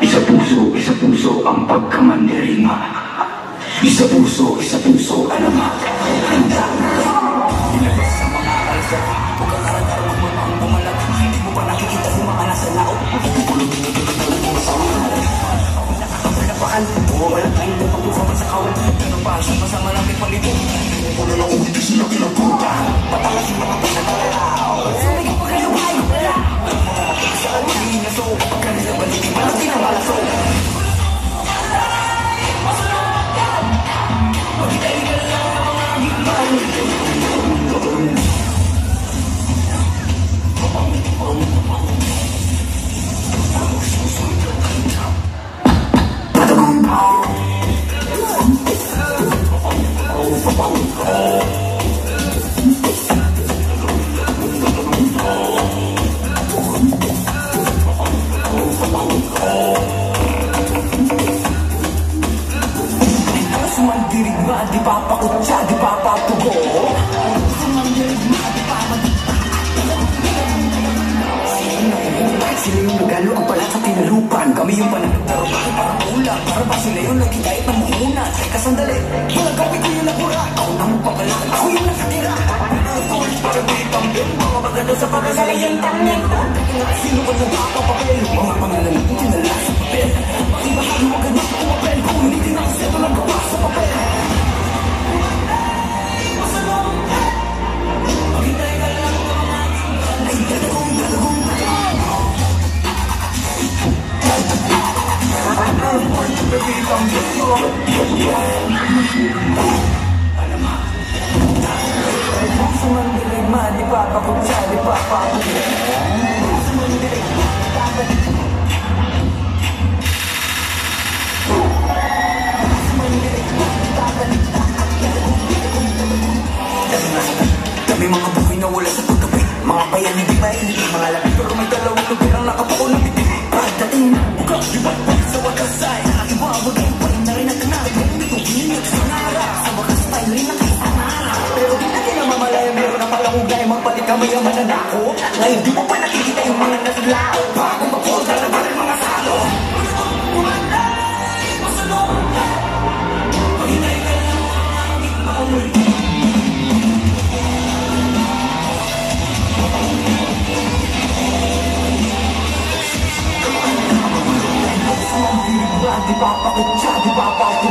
Isa puso ang pagkamandirima. Isa puso alamat. Handa na. Ilabas sa mga alsa. Huwag kang karang-karang magmamang bumalat. Hindi mo pa nakikita yung mga nasa laot. Pagkukulong mo ito talagang sa mga ako nakakapalapaan. Wala tayong pagkukaman sa kawan. Ganun pa siya masama lang may palibot. Wala lang kung hindi sila kinapunta. Patalas yung mga pinagalaw. Sumigil pa kayo ba? Sa ating naso. Pagkanila balikin malaki ng alaso. Sumandirigma, di papakutsa, di papatugo. Sumandirigma, di papatugo. Sila yung nagalo ang balat sa tinalupan. Kami yung panagdaro, bakit parang ulan? Para ba sila yung lagi kahit na mahunan? Kasandali, walang kapi ko yung nagura. Ako na magpapala, ako yung nakatira. Para di pambin, mga maganda sa pagkasalayan tamyan. Sino ba nagpapapapel? Mga pangalan natin tinala sa papel. Pakibahalo maganda sa kumapel. Kung hindi din ako sila nagawa sa papel. Maghintay ka lang ng mga ay dalagong Sumandirigma, di papakutsa, di papatugo. Sumandirigma, dami mga buhay na wala sa pagkapi. Mga bayan hindi mainit, mga lapit pero may dalawang lugar ang nakapako na biti. Pagdating ng buka, di ba sa wakas ay nakakibawag ang pa rin na rin at natin. Ito binig sa nara, sa wakas tayo rin nakisanara. Pero di natin na mamalaya, meron na palang ugnay, magpalit kami ang mananako. Ngayon di mo pa nakikita yung mga nasulao. Bago mag-order na ba rin mga salo. Di papakutsa, di papatugo.